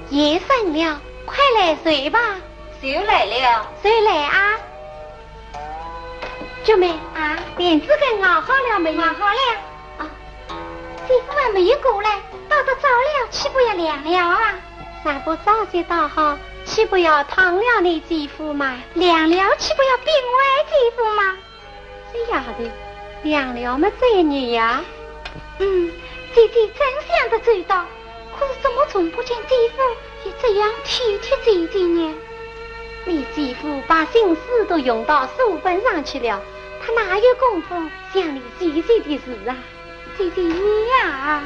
夜深了，快来睡吧。谁来了？谁来啊？舅妹啊，莲子羹熬好了没有？熬好了。啊，媳妇还没有过来，到得早了，岂不要凉了啊？啥不早些倒好，岂不要烫了你继父吗？凉了，岂不要冰歪继父吗？这样的，凉了么这女呀？姐姐真想得周到，可是怎么从不见继父也这样体贴姐姐呢？你继父把心思都用到书本上去了，他哪有功夫想你姐姐的事啊？姐姐你呀，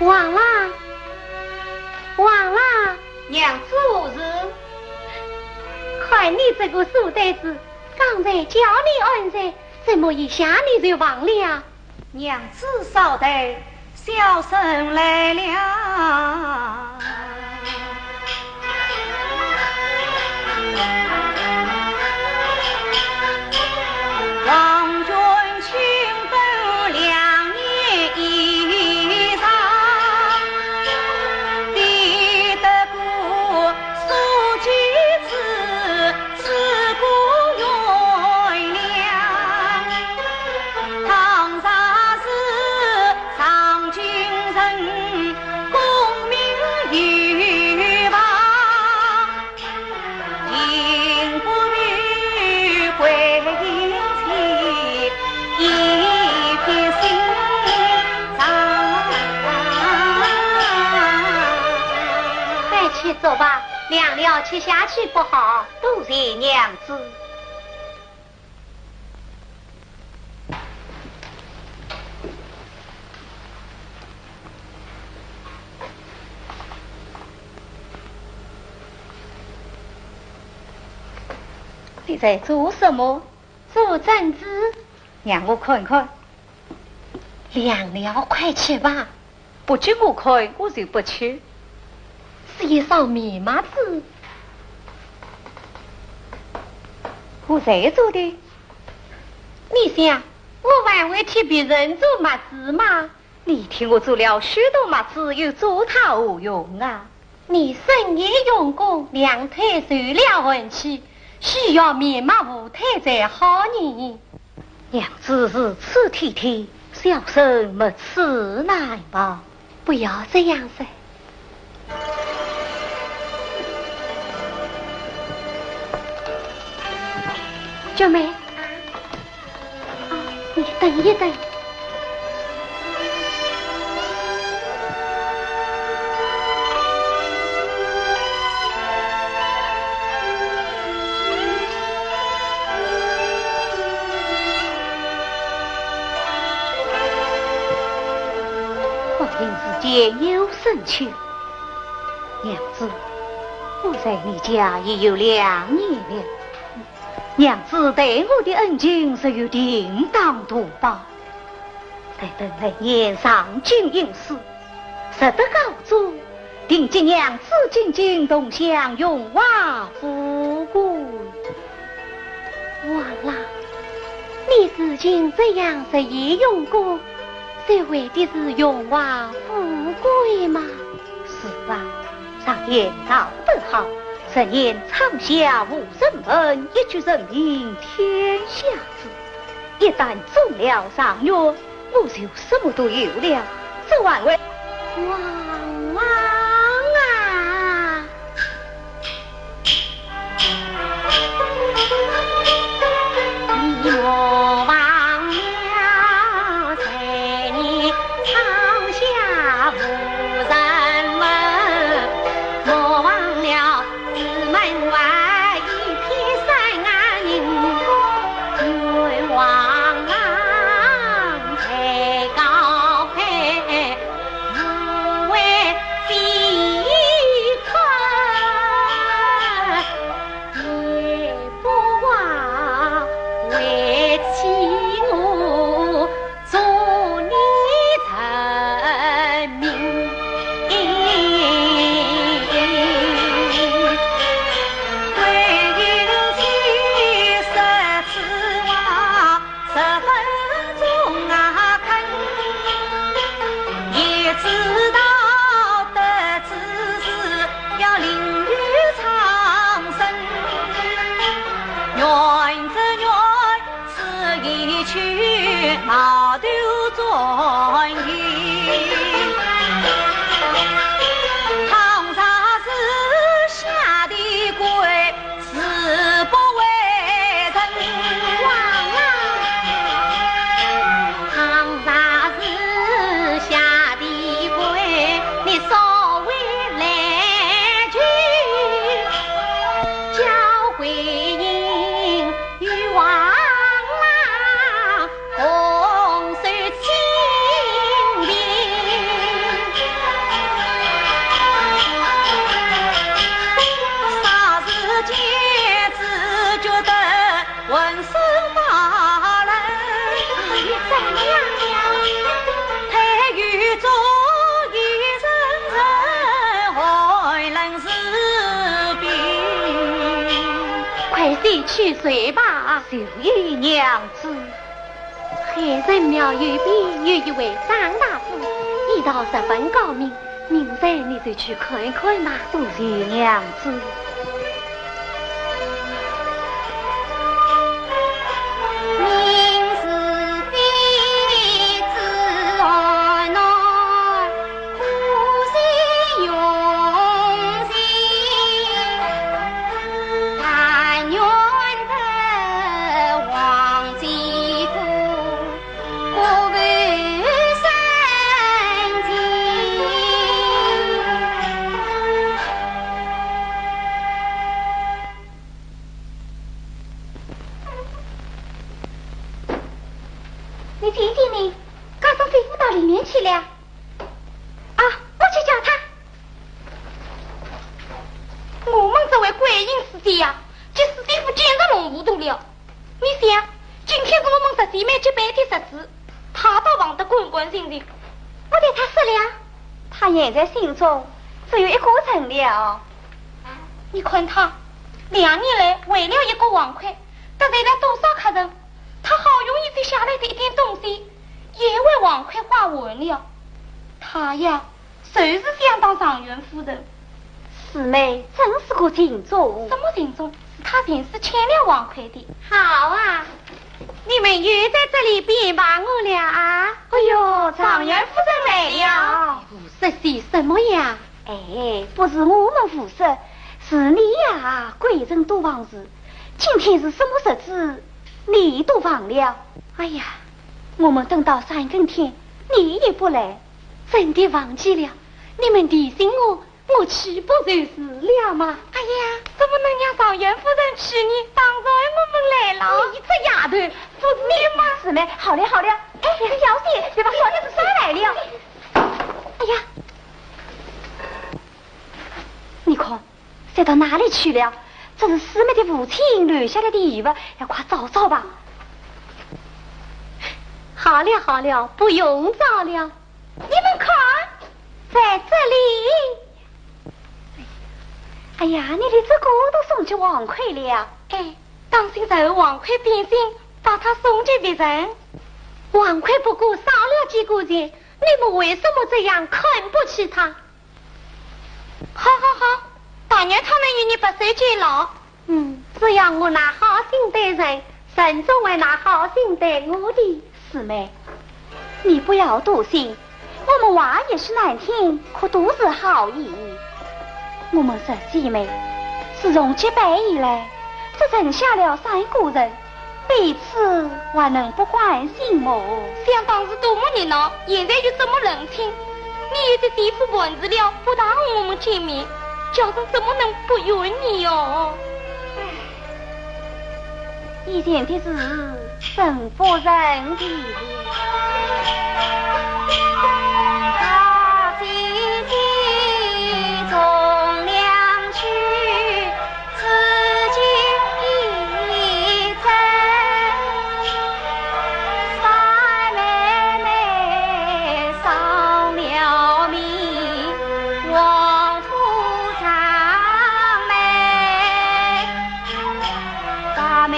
忘了，娘子何事？看你这个书呆子，刚才叫你安在，怎么一下你就忘了？娘子稍等，小生来了。王君请分2年以上，抵得过书记子，此故原谅。唐啥是上京人，功名于王，金不语归阴妻，一片心伤。快去走吧，凉了吃下去不好。多谢娘子。你在做什么？做针子。让我看看。凉了，快去吧。不准我看，我就不去。是一首密码字。我在做的。你想，我还会替别人做码字吗？你替我做了许多码字，又做它何用啊？你深夜用功，两腿受了vận气，需要密码舞台才好呢。娘子如此体贴，小生没此难吧？不要这样噻。舅妹，你等一等。间有生趣，娘子，我在你家已有2年了。娘子对我的恩情是有定当多报，待等来年上京应试，实得高中，定及娘子进京同享荣华富贵。王郎，你如今这样日夜用功，这为的是荣华富贵吗？是啊，常言道得好，10年长夏无人闻，一举人名天下知。一旦中了上药，我就什么都有了。这万位王郎啊！你莫忘了，在你长夏无人闻，莫忘了寺门外一片山安人工，愿王郎才高配无为。专运，唐朝之下的鬼是不为人亡啊！唐朝之下的鬼，你所谓来去，教鬼引与王郎红手清平。霎时间只觉得浑身发冷，你怎样了？太雨中一阵阵寒冷是冰。快些去睡吧。小玉娘子，海神庙右边有一位张大夫，医道十分高明，明日你就去看一看吧。多谢娘子。明是非之爱难，苦心用心，但愿得王继父过问生情。你听听你，刚上飞虎到里面去了。啊，我去叫他。我们这位鬼影师姐呀，这师弟夫简直弄糊涂了。你想，今天是我们十姐妹结拜的日子，他倒忘得滚滚心心。我对他说了，他现在心中只有一个人了。你看他2年来为了一个碗筷，得罪了多少客人。他好容易摘下来的一点东西，也为碗筷花完了。他呀，谁是想当上元夫人？师妹真是个情种。什么情种？他前是欠了碗筷的。好啊，你们又在这里别骂我了啊！哎呦，状元夫人来了。服侍些什么呀？哎，不是我们服侍，是你呀，贵人多忘事。今天是什么日子？你都忘了。哎呀，我们等到3更天，你也不来，真的忘记了。你们提醒我，我去不就是了吗？哎呀，怎么能让状元夫人去呢？当然我们来了。你这丫头，不是你吗？师妹，好了好了，哎，小姐，别把小娘子摔来了。哎呀，你看，摔到哪里去了？这是师妹的父亲留下来的遗物，要快找找吧。好了好了，不用找了。你们看，在这里。哎呀，你连这个都送去碗筷了。哎，当心这碗筷变形，把他送给别人。碗筷不过少了几个钱，你们为什么这样看不起他？好好好，但愿他能与你白首偕老。只要我拿好心待人，神总会拿好心待我的。师妹，你不要多心，我们话也是难听，可都是好意。我们十姐妹自从结拜以来，只剩下了3个人，彼此还能不关心么？想当时多么热闹，现在又这么冷清。你有的媳妇本子了，不大和我们见面，叫人怎么能不怨你哦？以前的事真不忍体谅。大姐姐从娘去，自己一走。三妹妹丧了命，王夫长妹，大妹。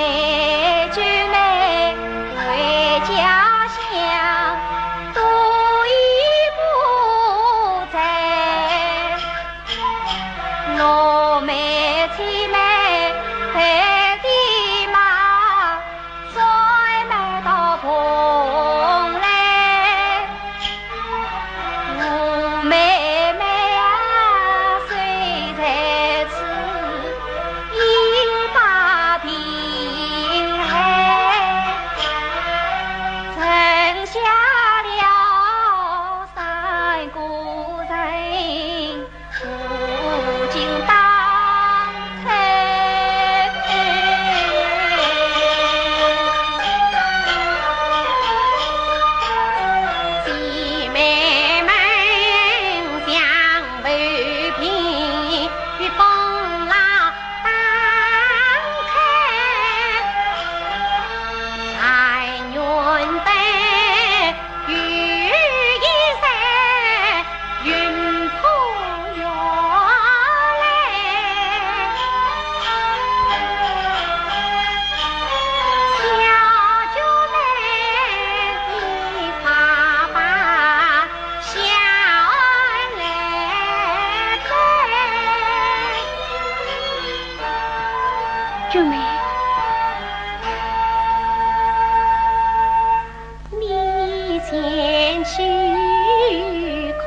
去看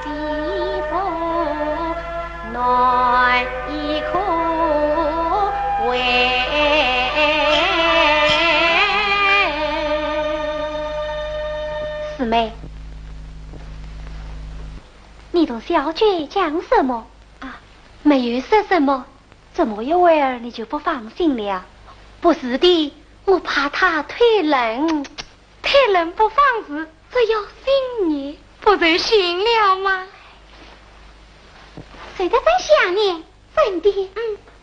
地府，暖一口为。四妹，你同小姐讲什么啊？没有说什么。怎么一会儿你就不放心了？不是的，我怕他推人不放肆，只要信你，不就行了吗？谁的真想你？真的，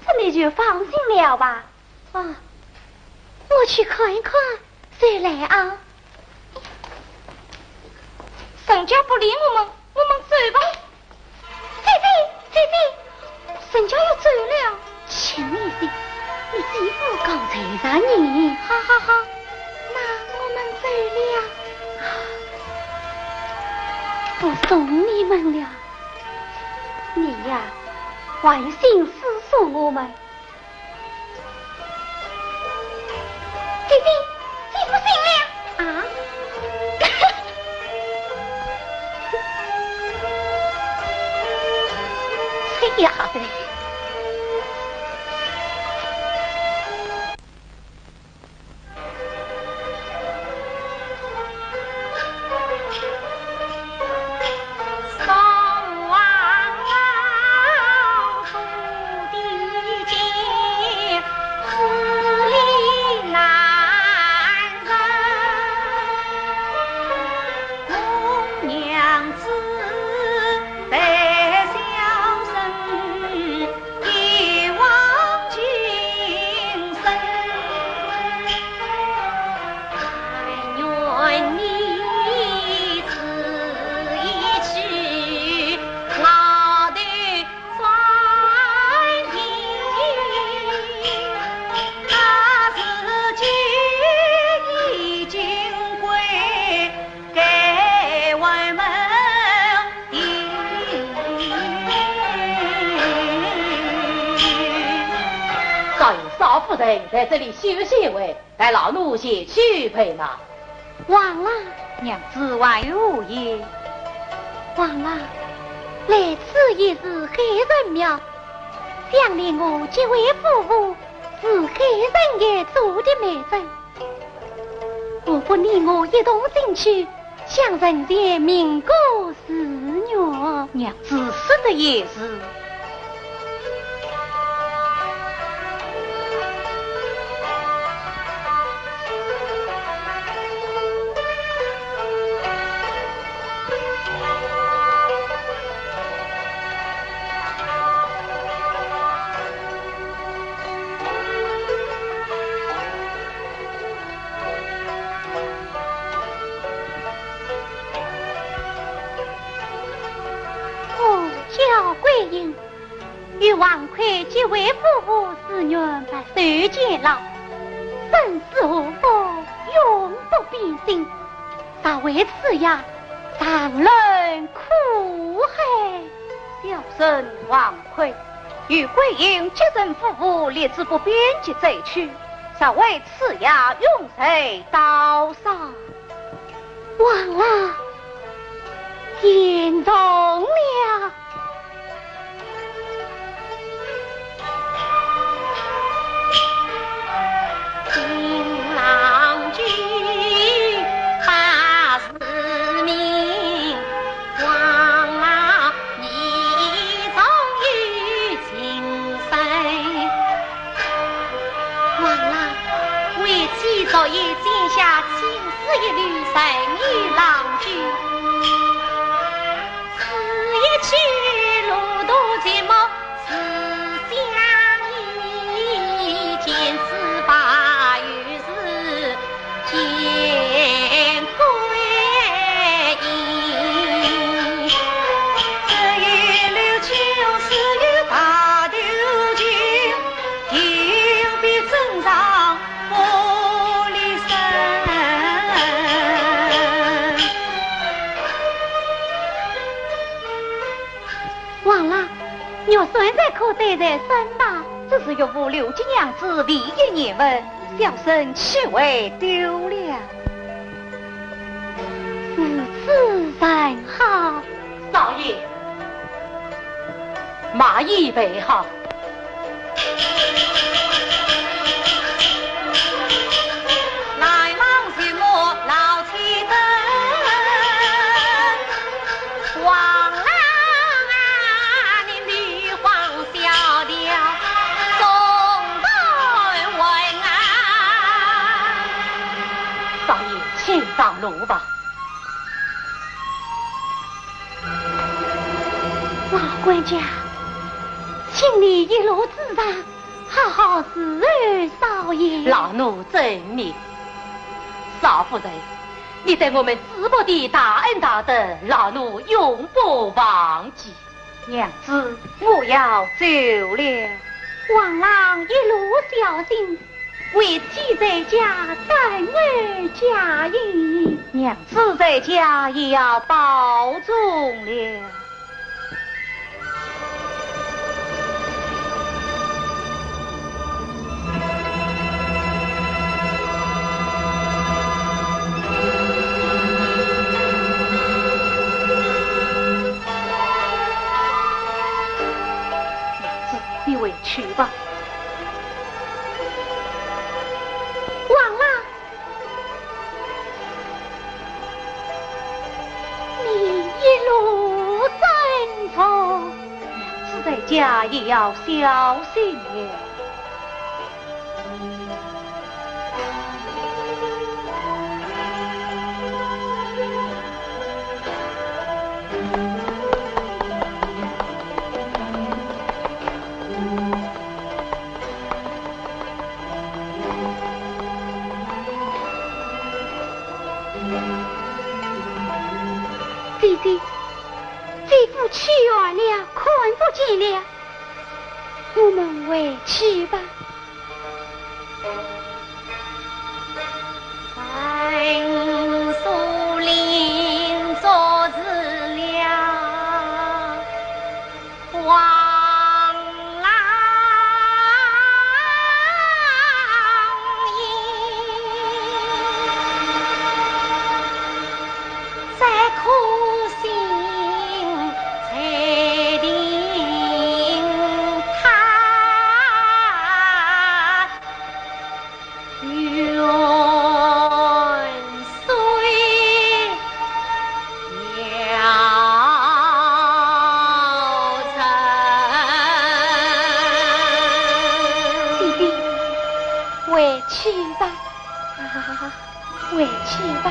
这你就放心了吧。啊，我去看一看，谁来啊？沈家不理我们走吧。姐，沈家要走了。请你的，你媳妇刚才让你，好，那我们走了。不送你们了，你呀，坏心思送我们。姐夫醒了啊！这样的。夫人在这里休息一会，待老奴先去陪马。忘了，娘子万有无言。忘了，来此也是黑人庙，想连我这位夫妇是黑人也做的媒人。我不你我一同进去，向人间民国誓约。娘子说的也是。与王魁结为夫妇4年不受监牢，生死无法，永不变心。他为此呀，常人苦海。小生王魁与桂英结成夫妇，列至不边及罪去，才为此呀用谁刀杀？忘了，言动了。早已剪下青丝一缕，神女郎君。此一去，路途寂寞，此相依，见此把于是见归隐。这一溜秋是与大丢尽，定必正上。忘了，肉酸在可待在身吧？只是岳父刘金娘子唯一念问，小生岂会丢了？是马已备好。来往寻我老妻灯，王郎啊，你女皇小调送到问安。少爷，请上路吧。老管家，请你一路自上，好好侍儿少爷。老奴遵命。少夫人，你对我们淄博的大恩大德，老奴永不忘记。娘子，我要走了。王郎一路小心，为妻在家等儿嫁衣。娘子在家也要保重了。你回去吧。王郎，你一路顺风。娘子在家也要小心了。姐姐，姐夫去远了，看不见了，我们回去吧。在树林坐知了，王郎饮，再苦心才定他元岁要成。弟弟，回去吧，回去吧。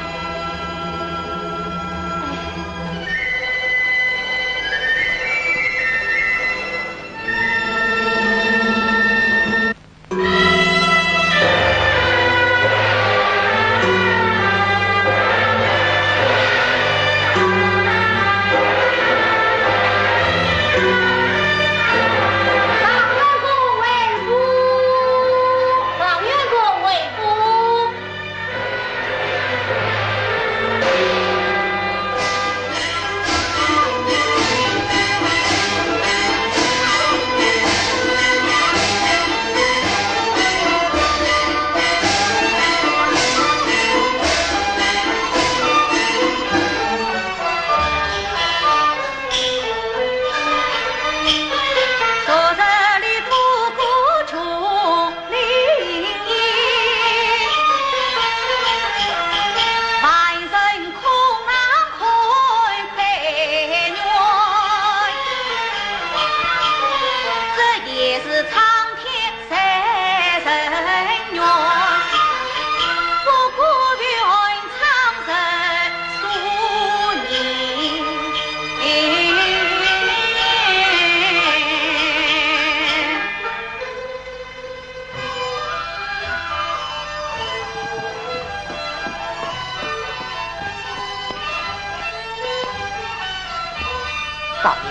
少爷，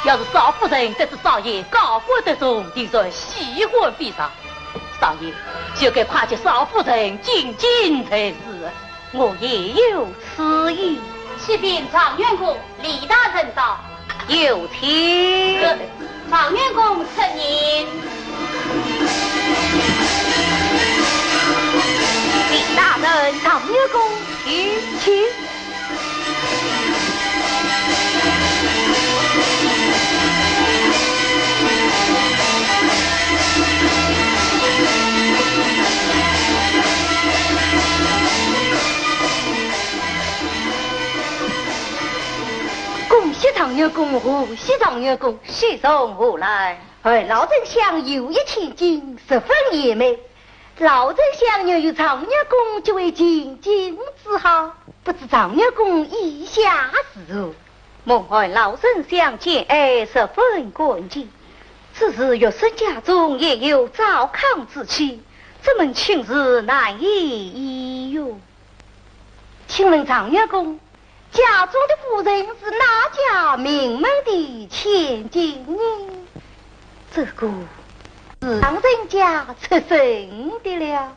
要是少夫人得知少爷高官得中，定然喜欢非常。少爷就该夸奖少夫人进京才是。我也有此意。启禀常员公，李大人到。有请。常员公承迎。李大人，常员公，请。常月公和西常月公西从何来？而老丞相有一千金，十分艳美。老丞相又有常月公就为千金自豪，不知常月公意下是何？蒙hỏi老丞相见爱十分关键，此时岳孙家中也有糟糠之气，这门亲事难以议哟。请问常月公，家中的夫人是哪家名门的千金呢？这个是常人家出生的了。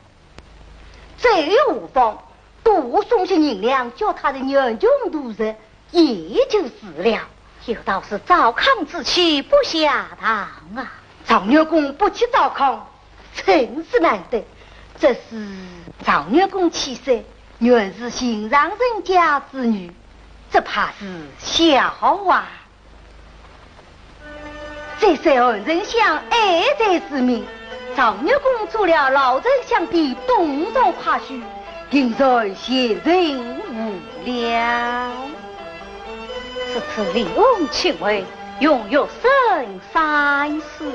这无妨，多送些银两，叫他的年穷度日，也就是了。有道是糟糠之妻不下堂啊，常月公不去糟糠，真是难得。这是常月公气色，原是新上人家之女，这怕是笑话。这是二丞相爱在之名，常月公做了老丞相的东床夸许，应在先人无量。这次李翁请问用有生三世，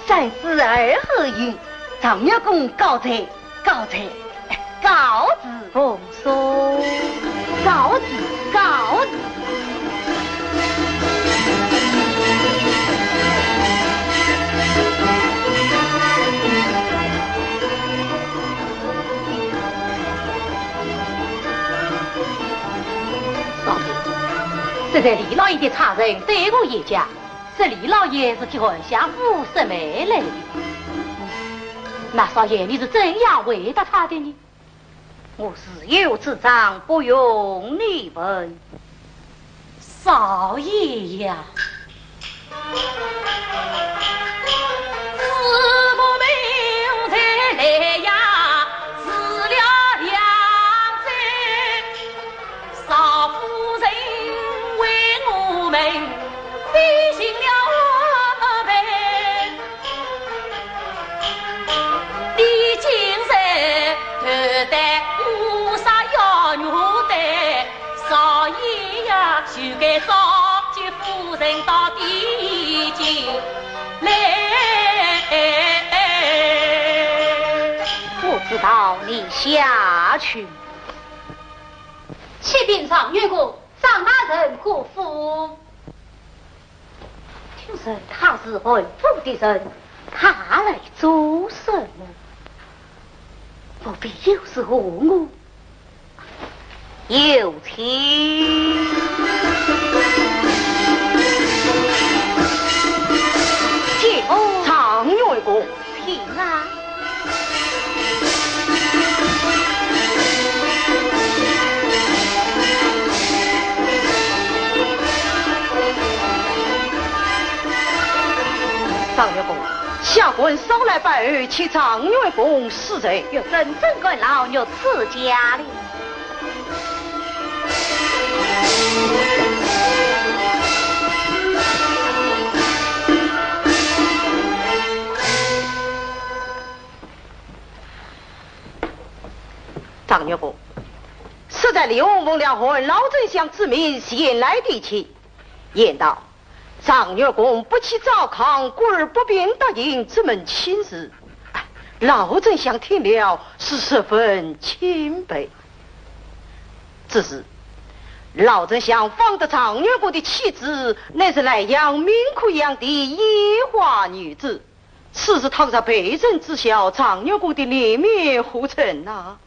三世而何云？常月公告罪，告罪，告子奉送，告子，告子。这在李老爷的差人对我一家，这李老爷是替汉相府审美来的。那少爷你是怎样回答他的呢？我自有之章，不用你问。少爷呀，自不明才来呀，死了两贼，少夫人为我们背行了我们，历经人头戴乌纱要女戴，少爷呀就该召集夫人到地境来。不知道你下去。启禀常月公，上大人可否？听说他是本府的人，他来做什么？不必又是何我？有请。常月公，请啊！常月公，下官少来拜儿，请常月公施罪。有真正个老牛赐家里。常月公，实在李翁奉了汉老丞相之命前来提亲，言道常月公不起糟糠，故而不便答应这门亲事。老丞相听了是十分钦佩。只是老丞相访得常月公的妻子，乃是莱阳名苦养的野花女子，此事倘若被人知晓，常月公的脸面何成啊？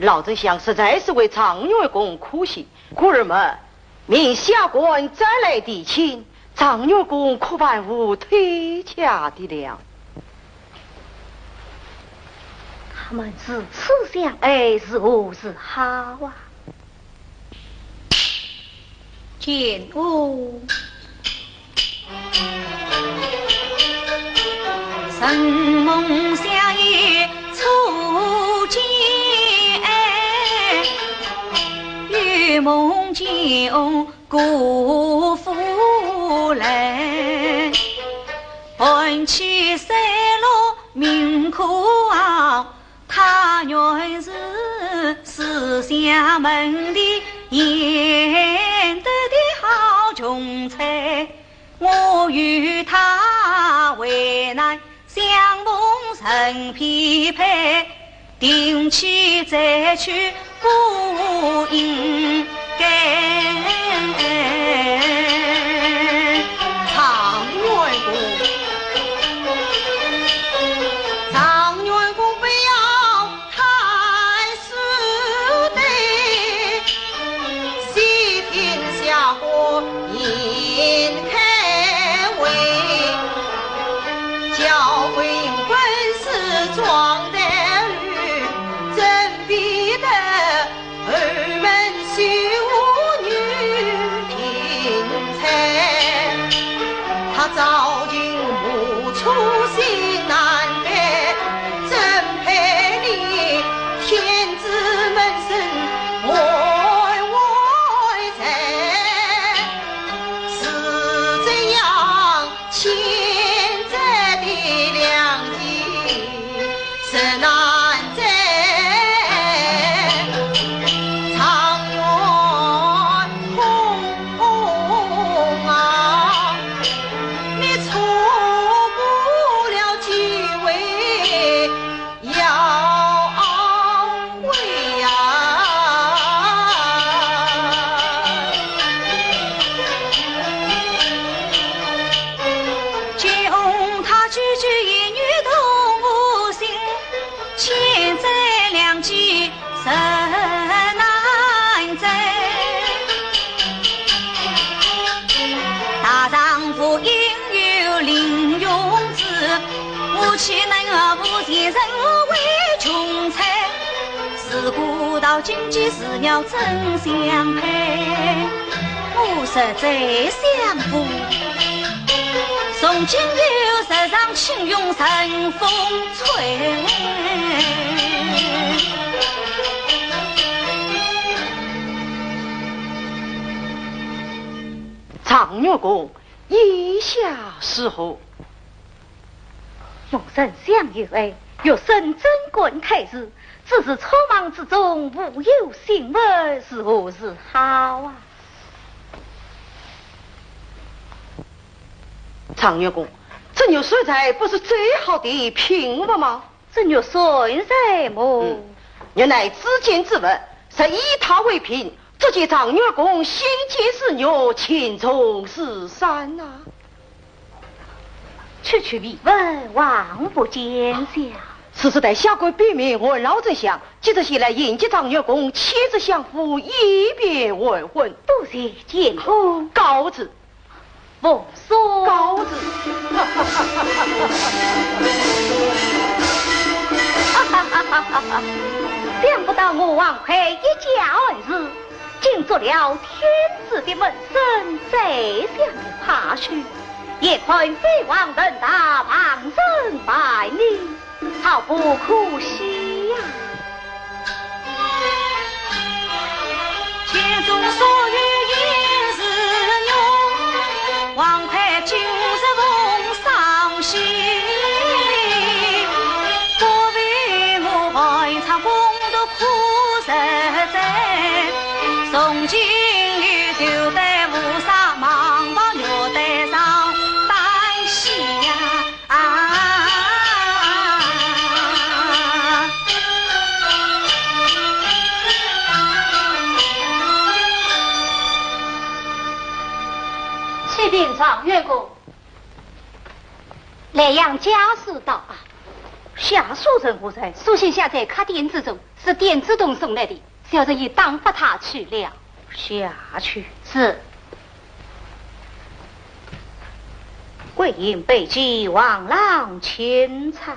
老丞相实在是为常月公苦心，故而们命下官再来提亲，常月公可办无推洽的了。他们是此相爱，是何是好啊？见我神梦相依初见，玉梦见辜负来，寒气散落命苦熬，他原是思乡门的贤德的好穷才。人匹配，定期再去不应该。常元公，常元公不要太师对，西天下国应开为，教会本是壮的驴，真必得儿门虚无女贫财，他早经无处心难改，真配你天子门生外外在，是这样欠债的良机是难在，常元公啊，你错过了机会要回呀！就他句句一语动无心，欠债良机实难在。大丈夫应有临用之，我岂能负前人为穷财？自古到今既是鸟真相配，我实在相负。从今有世上轻用神风吹，常元公意下是何？众生相遇哎，若生真棍开始，只是匆忙之中无有信问，是何是好啊？常元公，这牛水菜不是最好的品物吗？这肉顺什么？原来自见自问，是以他为品，这些常元公心结是牛，情重是山呐。区区一问，望不见效。此时待下官禀明我老丞相，接着前来迎接常元公，妻子相扶，一别为婚。多谢监公告辞。奉送告辞。想不到我王魁一家恩师，竟做了天子的门生，再想的爬去，也亏飞黄腾达，旁生百里，好不可惜呀！千中所欲应是用，王魁今日奉上席，不为我外场公都苦实在，从今与丢在无上忙把牛带上担喜呀！启禀常元公，莱阳家属到啊。下属人何在？书信下在卡店之中，是店自动送来的，小人已当发他去了。下去。是。贵因被击，王郎千彩。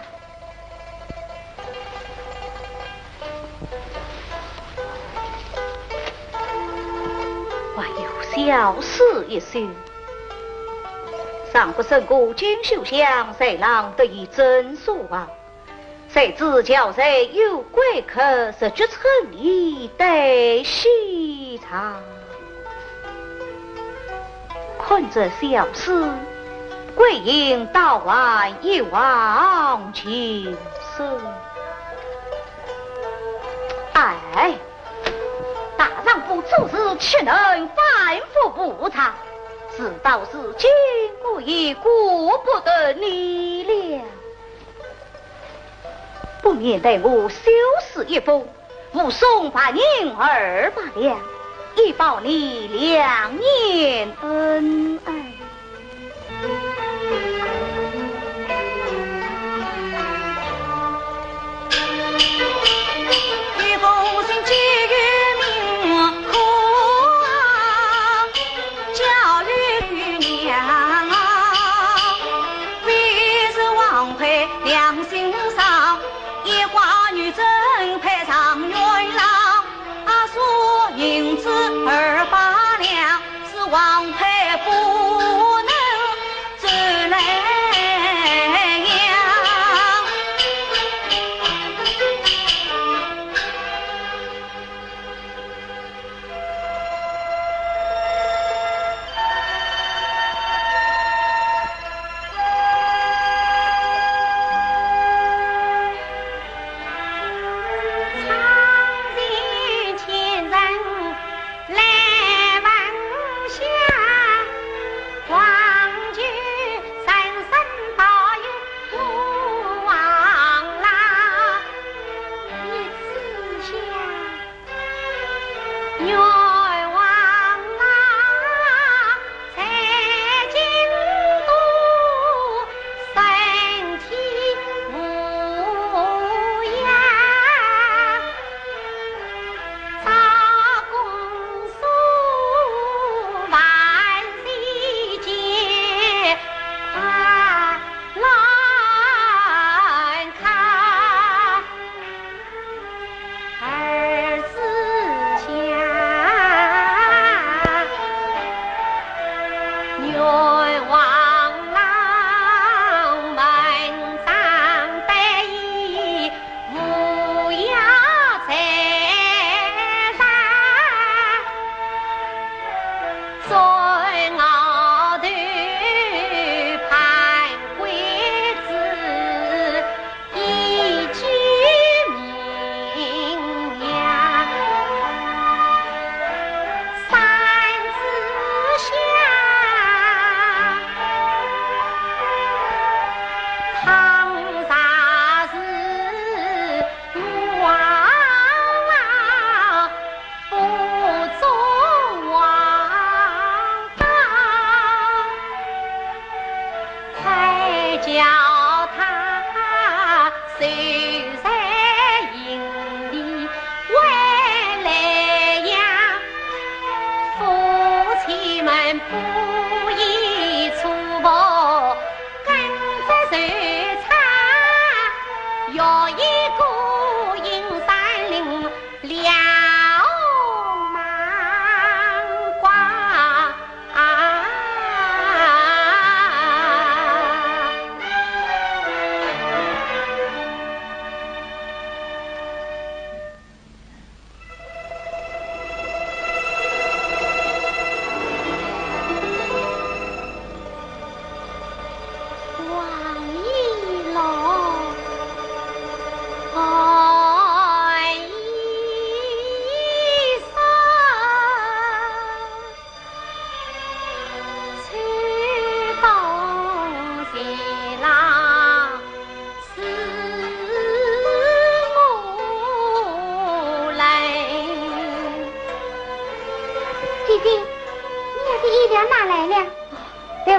还有小事一桩。上不胜过金秀香，谁让得以真说啊？谁知叫谁有贵客，是绝称一代西茶。困着小事，贵因到晚一往情深。哎，大丈夫做事岂能反复无常？事到如今，我已顾不得你了。不免待我修饰一封，附送8银200两，以报你2年恩爱。一封信寄于民苦啊，教育娘，为是王配良心上，一寡女真配上元郎，啊说银子200两，是王配不能自来呀。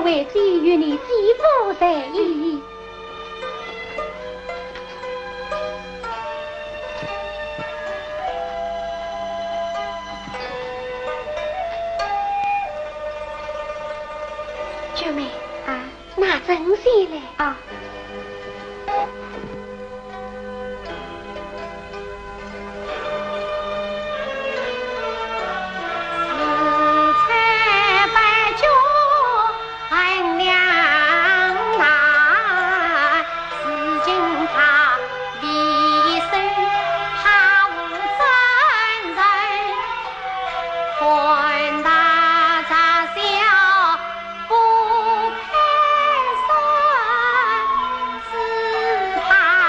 为之与你肌肤在意。九妹啊，那真些嘞啊。他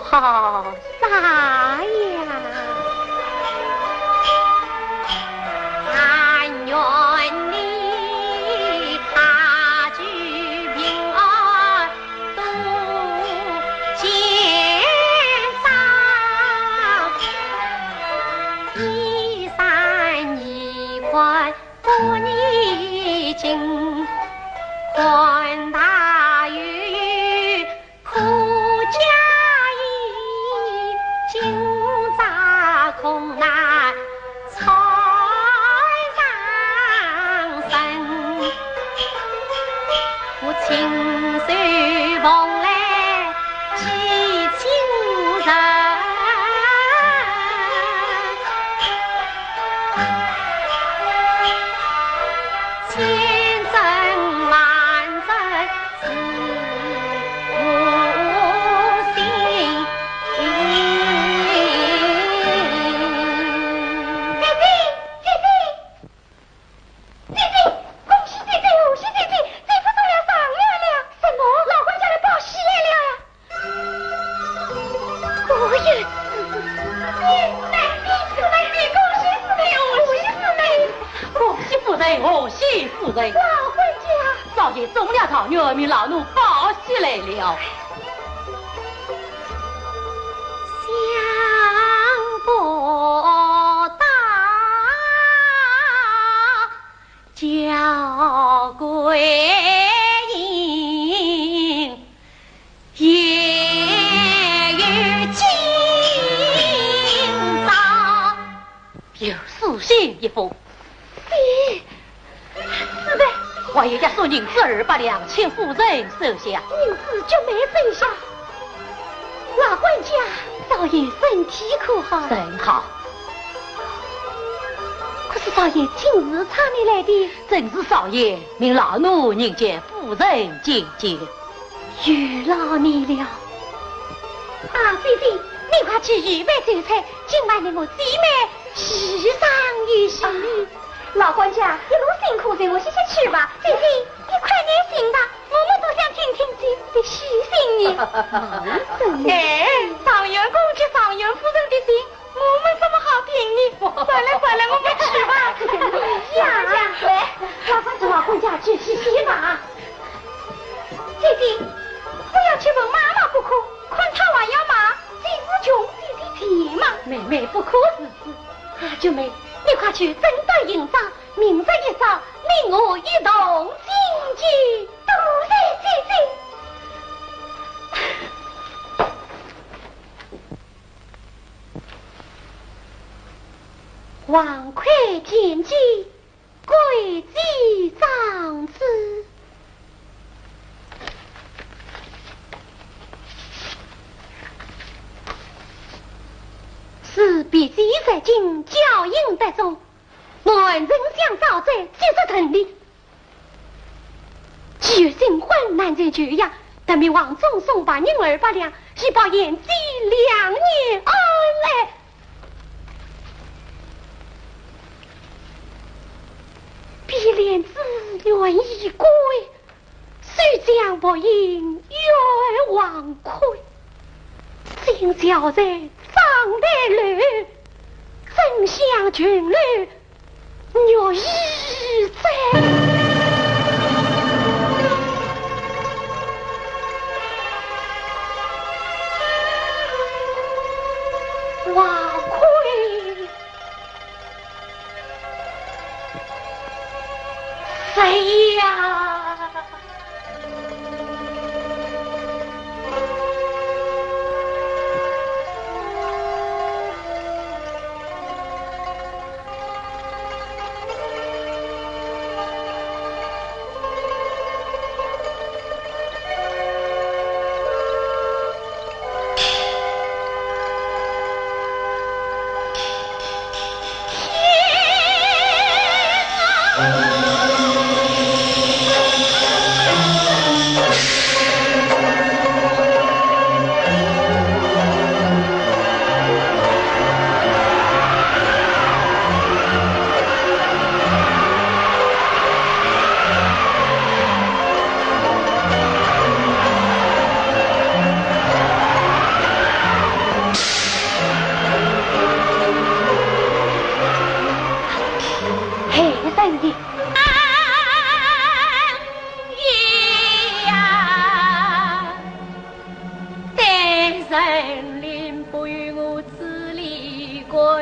好傻呀！但愿你他居平安，度千桑，一山一宽，福你尽，宽大于苦家意，今杂空难财上身，我情绪蓬莱寄情人。千真万真自无心。姐姐，恭喜姐姐，恭喜姐姐，姐夫中了上元了。什么？老官家来报喜来了呀！我也恭喜夫人，恭喜夫人！老官家，少爷中了状元，命老奴报喜来了。想不到叫归阴，夜雨今早。有书信一封。是的，王爷家送银子200两，请夫人收下。银子就没剩下。老官家，少爷身体可好？真好，可是少爷今日差你来的，正是少爷命老奴迎接夫人觐见。遇到你了。啊，姐姐，你快去预备酒菜，今晚的我姐妹喜上一喜。老官家一路辛苦，我先去吧。姐姐，你快点行吧，我们都想听听姐夫的喜信呢。哎，上元公接上元夫人的信，我们怎么好听呢？算了，我们去吧。来，老官家去洗洗吧。姐姐，不要去问妈妈不可，看他还要骂，这是穷姐的甜嘛。妹妹不可是子。舅妹，你快去争得营帐，明日一早令我一同进去。多谢姐姐。王魁见机，贵姬长子。是必须在今教应得中，我人想早在即是疼力，决心患难解决呀！得命王总送把银200两，以报延期2年而来。必连子愿意归，虽将不应愿忘愧。今朝在上台路，真相群侣若已在。瓦魁谁呀？天啊！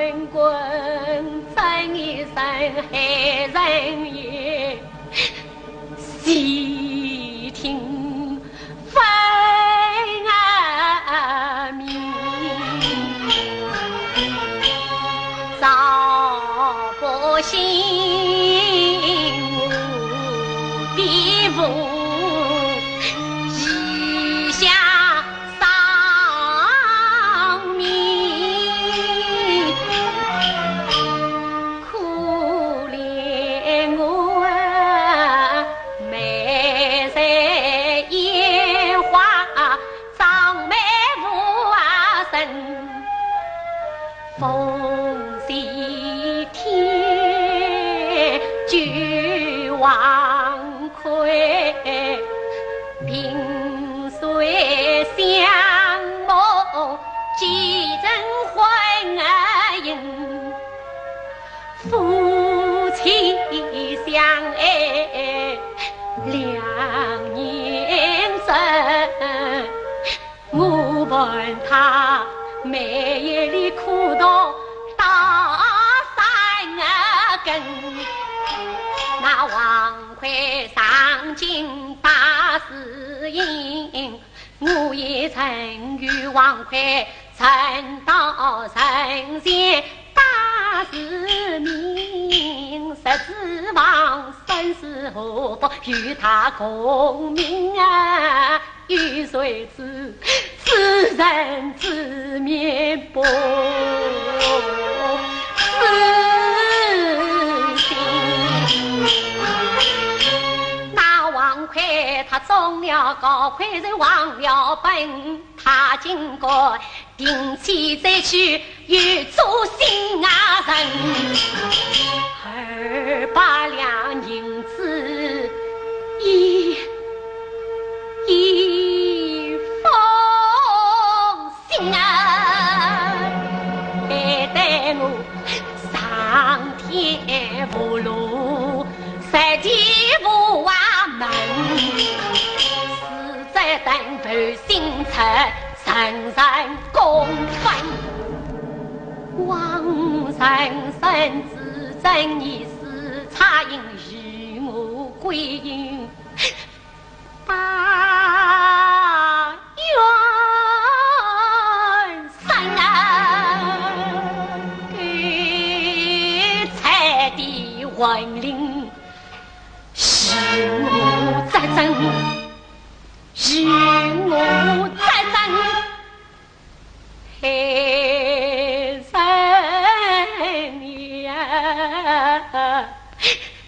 滚滚真一声黑人也，细听分明，早不醒我的父。风西天，巨王魁，萍水相慕，几人婚姻，夫妻相爱两年整。我问他每夜里苦到大三更，那王魁上京把事应，我也曾与王魁曾到神仙把事明，实指望生死何福与他共命啊，与谁知此人之面薄死心。那王魁他中了高，魁人忘了本，他经过定期再去与主心啊人，200两银子一封信啊，还带我上天福禄，3天福啊门，实在等头心策，人人公分。王神圣之正义是差应与我归隐，把元神啊给彩的魂灵，是我在争，是我在争，黑人呀，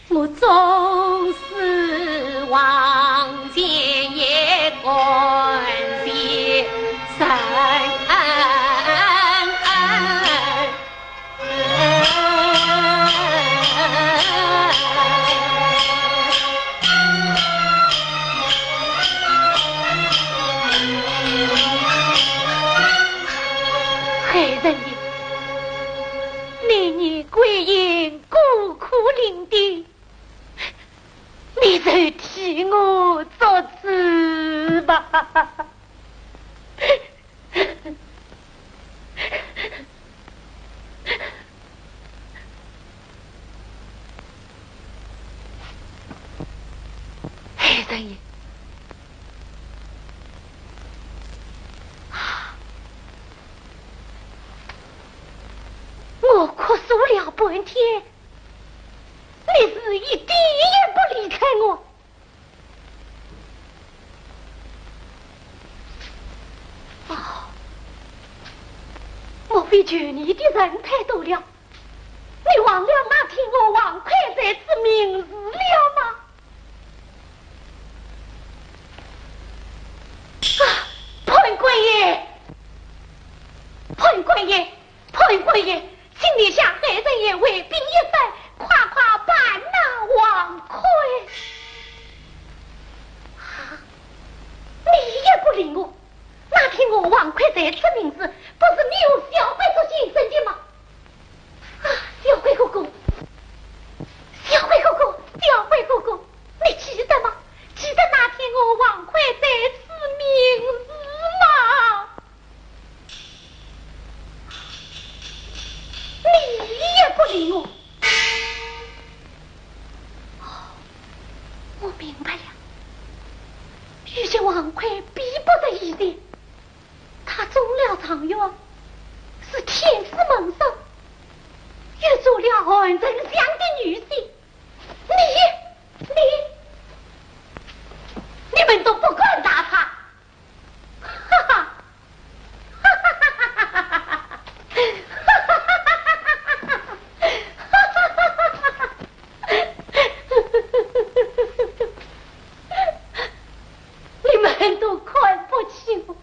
我总是往前也关心神。黑人爷，年年归隐孤苦伶仃，你就替我做主吧。黑人爷，我哭诉了半天，你是一点也不离开我。哦，莫非求你的人太多了？你忘了那天我王魁在此明示了吗？啊，潘官爷，潘官爷，潘官爷，请你向黑人爷为兵一番，夸夸办那王魁。啊，你也不理我。那天我王魁在此名字，不是你用小鬼做先生的吗？啊，小鬼哥哥，小鬼哥哥，小鬼哥哥，你记得吗？记得那天我王魁在此名字吗？你信我。哦，我明白了，遇见王奎逼不得已的，他中了状元，是天赐蒙受，遇做了安丞相的女婿。你们都不管打他，哈哈，哈哈哈哈哈哈哈哈，哈哈哈哈哈哈，你们都看不起我，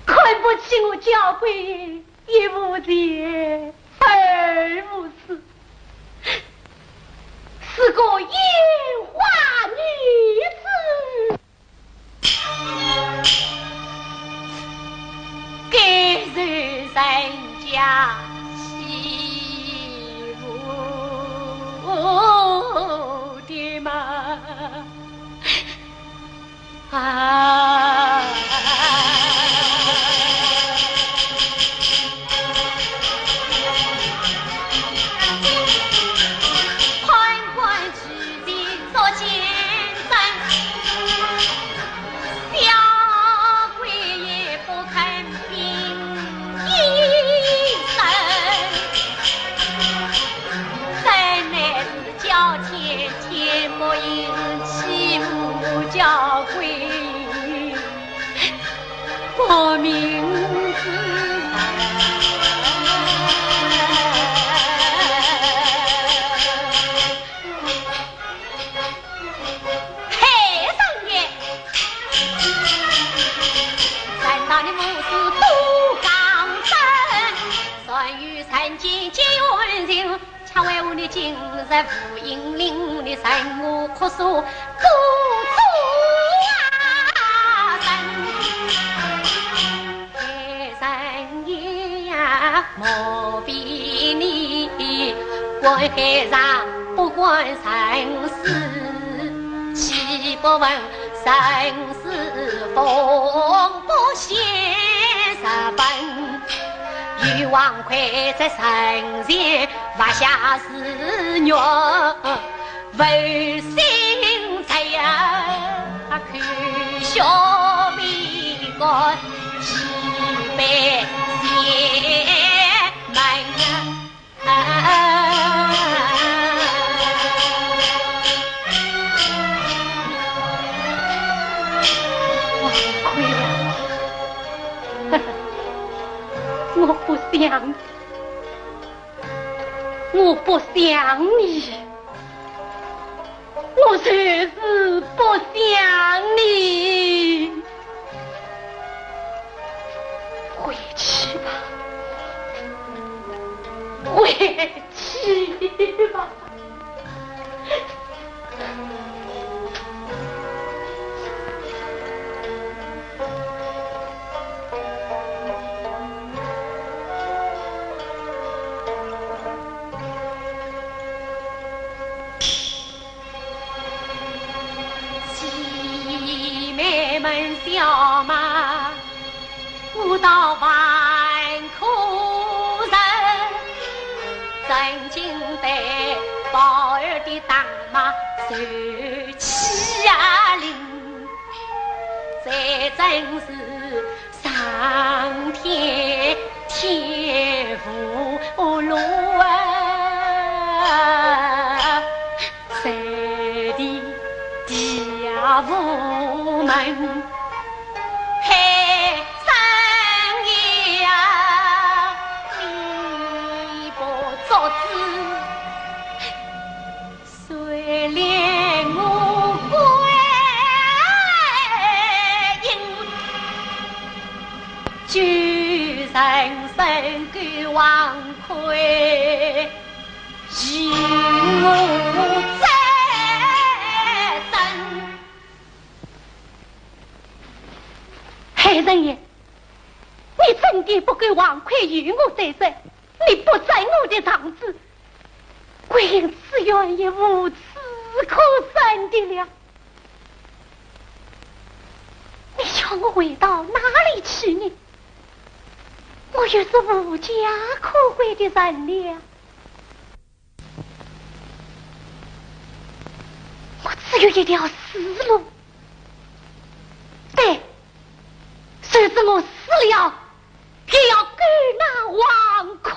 看不起我娇贵也无节而无私，是个烟花女子，给人家媳妇的嘛叫贵我名字嘿三爷三大的母子都刚生算与三姐结缘情恰为我的今日福音令的三我哭诉莫比你关海上不管生死，岂不问生死风波现实本？欲望快在身前挖下思虐，为心在呀看小米干几杯血我不想，我不想你，我确实不想你，回去吧，回去吧。们小马舞蹈万苦人，曾经对宝儿的大马受欺凌，这真是上天天福禄啊！谁的家父们？人生给王魁与我再生。黑人爷，你真的不给王魁与我再生，你不在我的堂子，归因此愿也无此可生的了。你叫我回到哪里去呢？我又是无家可归的人了。只有一条死路。对，甚至我死了，也要赶那王魁。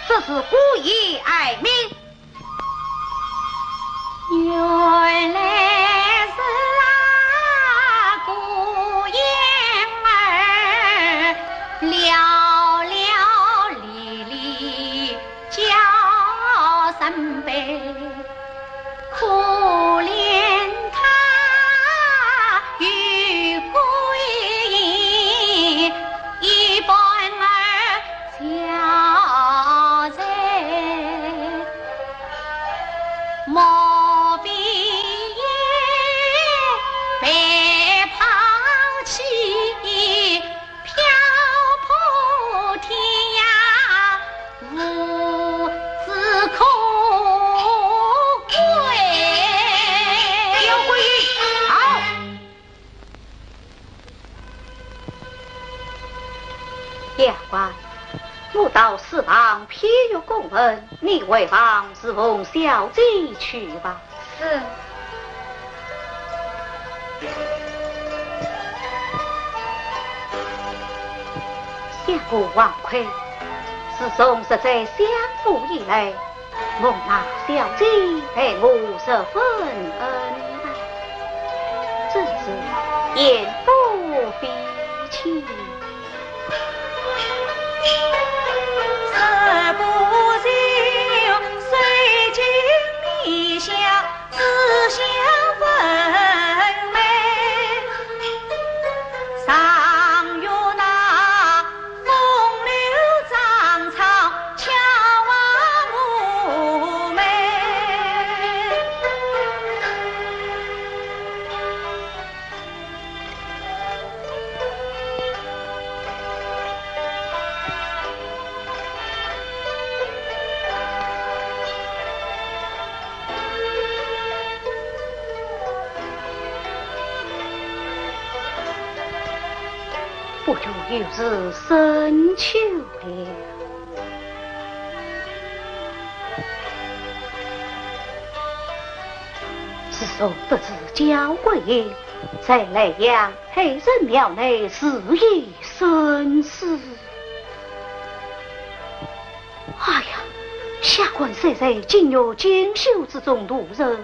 这是故意爱民。原来是故言儿寥寥离离叫声悲，可怜他与归隐一般儿憔悴，莫非被抛弃漂泊天涯，无子可归。刘桂英，好。言官，我到四方偏有公文，你为王侍奉小姐去吧。是。相顾王魁，自从实在相负以来，蒙那小姐对我十分恩爱，只是言不必亲。这不休，虽经离乡，自相分美。上有那风流张草，巧娃妩媚。不就有日深秋了？自从得知焦桂英在莱阳黑人庙内事业生死，哎呀，下官虽在进入精修之中度日，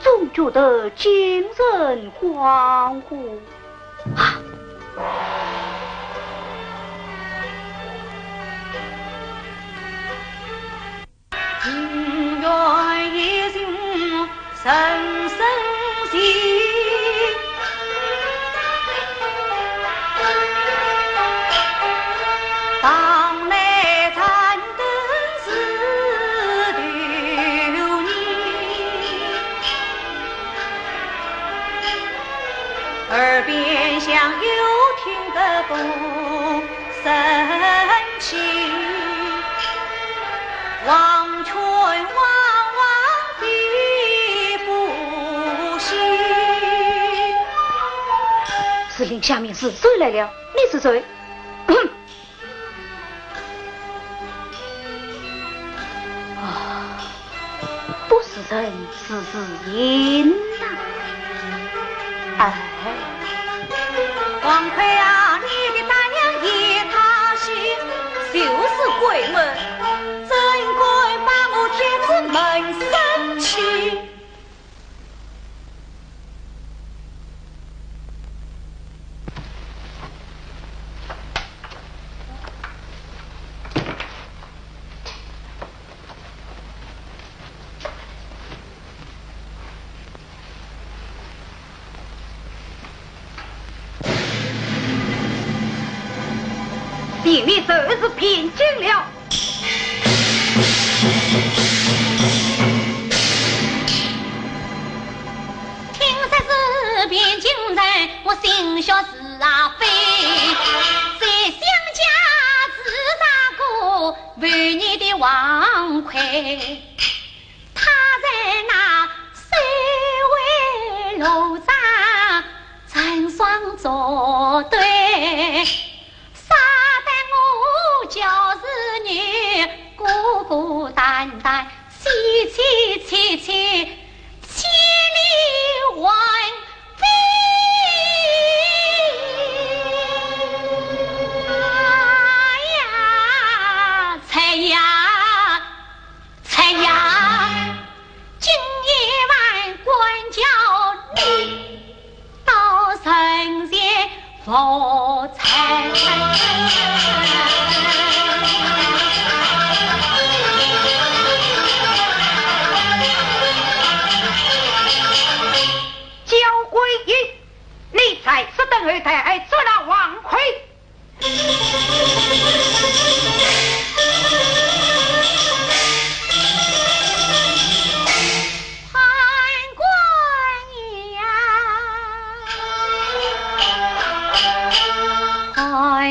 总觉得精神恍惚啊！情缘一心深深系，当来残灯是流年，耳边像又听得风声起，望春望望地不息。司令下面是谁来了？你是谁？啊，不是人，是银呐！哎，王魁啊，你的大娘也他心，就是鬼门，真应该把我贴至门生去。地面真是平静了。听说是边境人，我心小是啊非。在乡家自大过万年的王魁，他在那三围楼上成双作对。就是女孤孤单单，凄凄切切，千里还飞。哎呀，才呀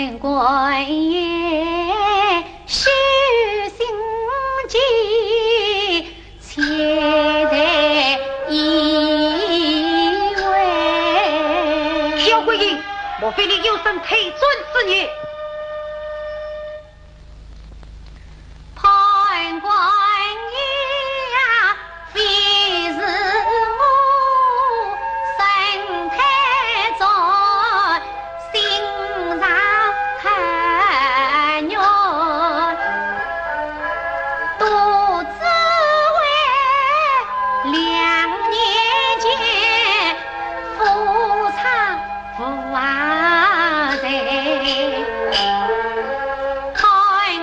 判官爷虚心计，且待一位。萧桂英，莫非你有生推尊之孽？判官爷呀，非是我身太重，心上看虐，独自为2年前夫唱妇啊在。判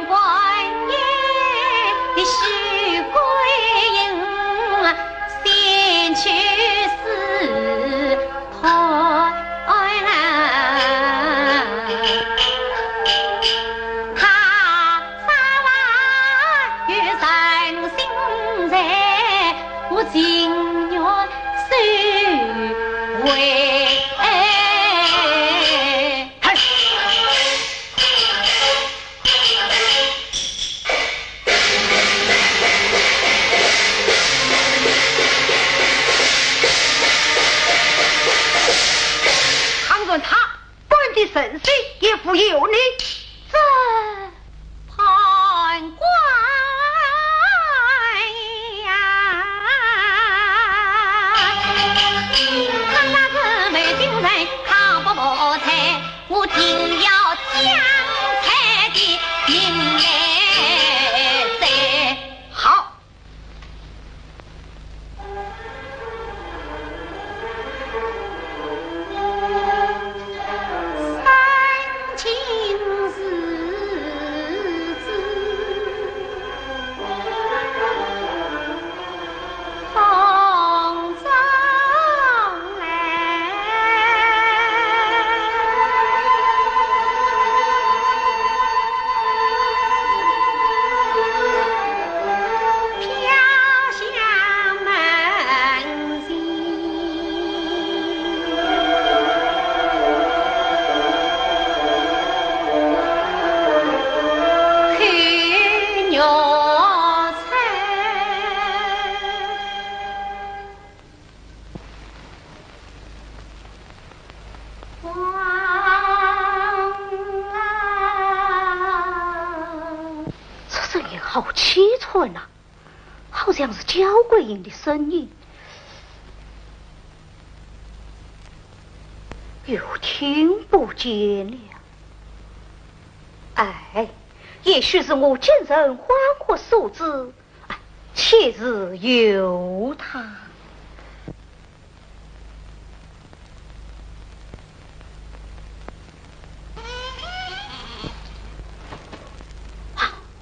官爷，你许归营，先去死判他杀娃与人心在，我情愿受为。他官的神髓也不由你，这判官呀，他那个没精神扛不过菜，我定要将菜的命来在。好。好凄怆呐，好像是焦桂英的声音，又听不见了。哎，也许是我今人恍惚所致，且日由他。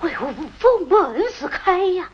为何无缝门是开呀？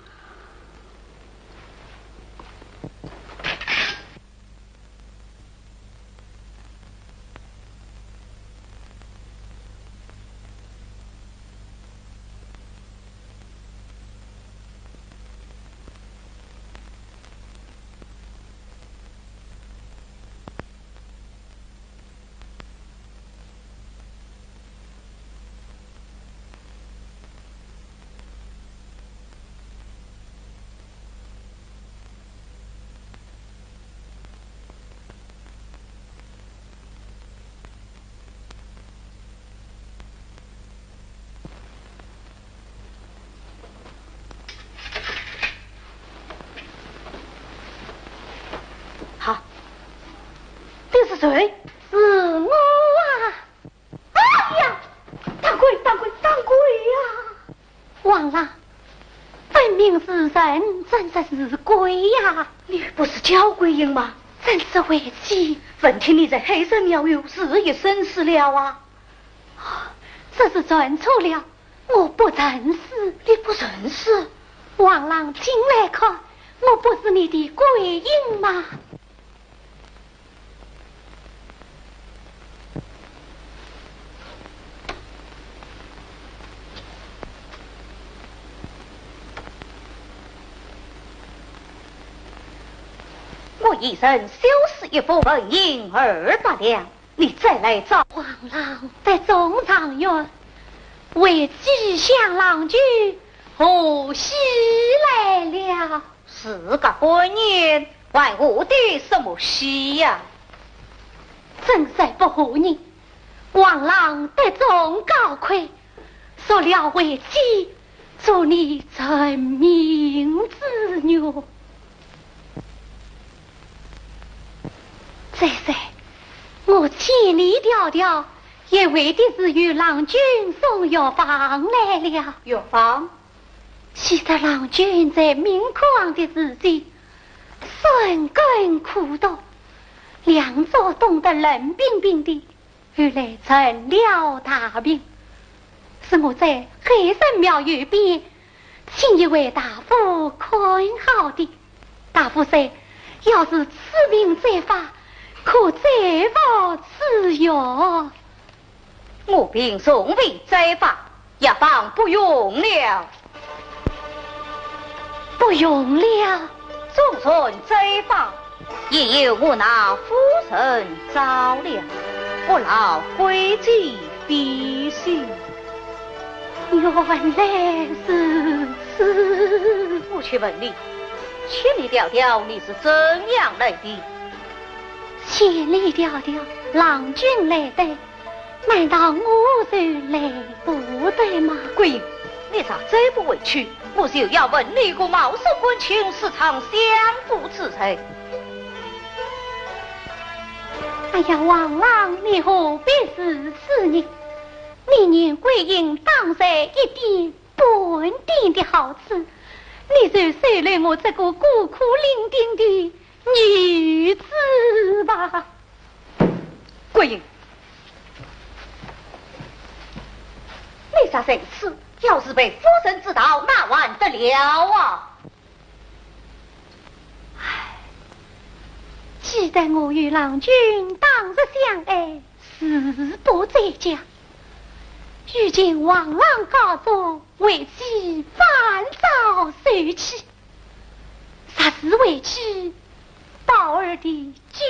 谁？是我啊！哎呀，当归呀！王郎，分明是人，真的是鬼呀！你不是焦桂英吗？真是危急！闻听你在黑神庙有日夜生死了啊！这是传错了，我不认识。你不认识？王郎，进来看，我不是你的桂英吗？我一生修饰一副文银200两，你再来找皇郎在中常院，为吉祥郎君何喜来了？是个官人，还我的什么喜呀？真是不唬你，皇郎得中高魁，说了为妻，祝你成名之女。再说，我千里迢迢，也为的是与郎君送药方来了。药方？其实郎君在明狂的时节，深耕苦读，两手冻得冷冰冰的，后来成了大病。是我在黑神庙右边，请一位大夫看好的。大夫说，要是此病再发，可再服此药。我病从未再发，药方不用了。不用了，纵存再发，也有我那夫人早了，不劳贵己必须。原来是此。我去问你，千里迢迢你是怎样来的？千里迢迢，郎君来的，难道我就来不对吗？贵人，你咋这不委屈？我就要问你个貌似婚庆，时常相负之人。哎呀，王郎，你何必是此人？明年贵人当然一点不稳定的好处，你就收了我这个孤苦伶仃的女子吧。贵人，你啥神事？要是被夫人知道，哪完得了啊？记得我与郎君当日相爱，誓不再嫁。如今王郎告状，为妻反遭受气，实是为妻宝儿的举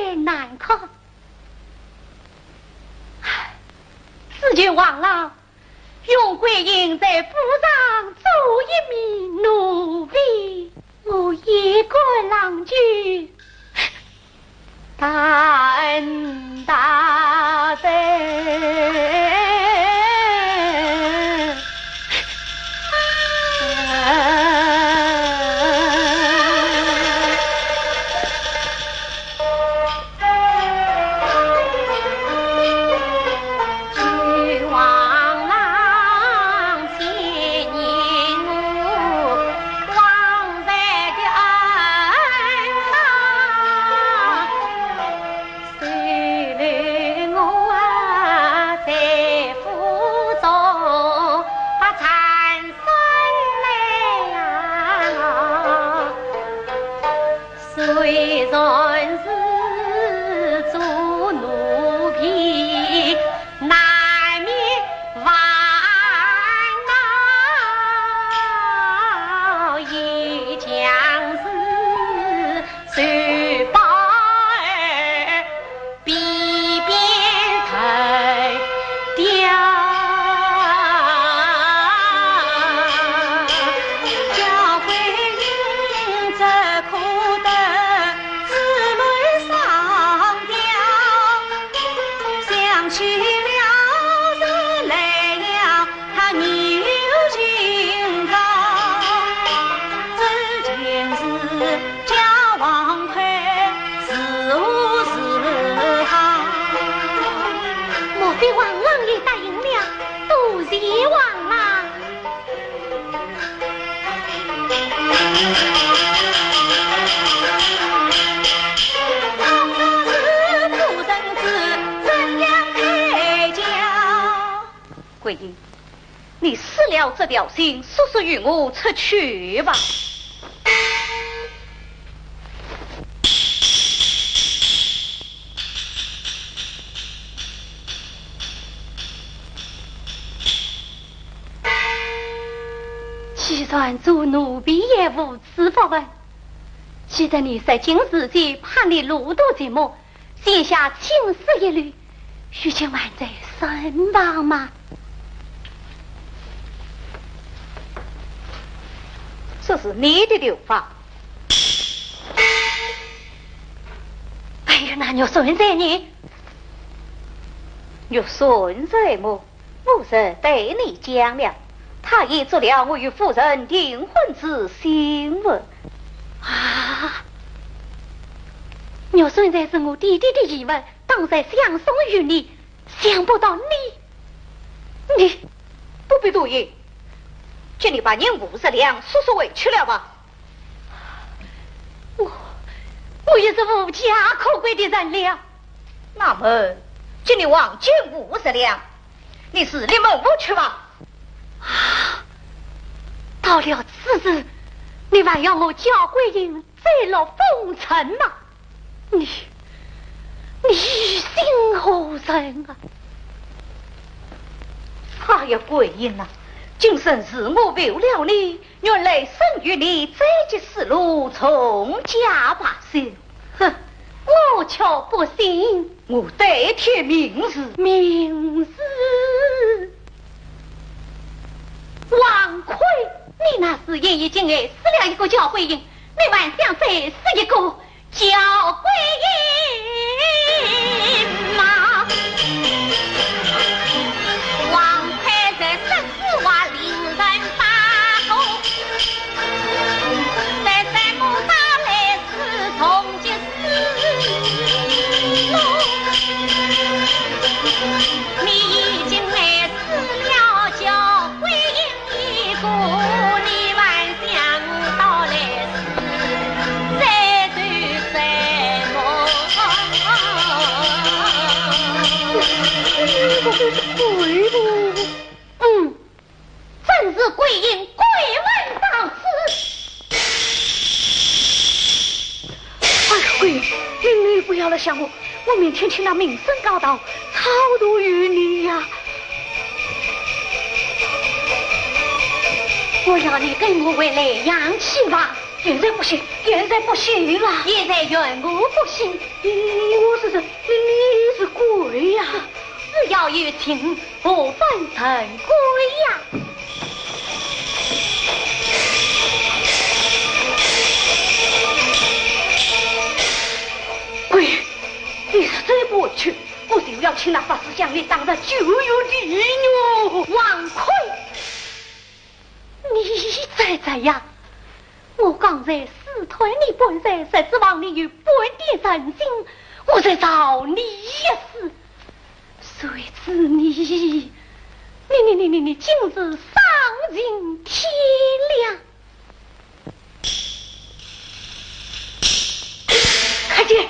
脸难看。只求王郎用贵人在府上做一名奴婢，我一个郎君大恩大德。贵人，你死了这条心，速速与我出去吧。既然做奴婢也无此法文，记得你在今时节怕你路途寂寞，写下青丝一缕，须请万岁身旁吗？这是你的流法。哎呀，那玉顺在呢？玉顺在么？夫人对你讲了，他已做了我与夫人订婚之新闻。啊！玉顺在是我弟弟的遗文，当在相送于你，想不到你不必多言，请你把您50两叔叔委屈了吧。我也是无家可归的人了。那么，请你往捐50两，你是立门屋去吧。啊！到了此时，你还要我叫桂英再落风尘吗？你心何人啊？他呀，桂英啊，今生是我为了你，原来生于你这级死路，从家罢休。哼，我却不信。我代替明日，王奎，你那时也已经爱死了一个叫桂英，你还想再死一个叫桂英吗？王奎在14话令人发怒，在山姆打来是同结死路，你已经爱死了叫桂英一个，你还想到来世再做什么？真是桂英鬼门当死。哎呀，桂英，你不要来想我明天请那名声高道超度于你呀。我要你跟我回来养气吧。现在不行，现在不行了。现在怨我不行。我是你是鬼呀！只要有情，不分成鬼呀。鬼，你是真不委屈，我就要请那法师将你当着九有地狱。王奎，你在呀？我刚才私推你本身，是指望你有本地人心，我在找你一死。谁知你今日丧尽天良。开见。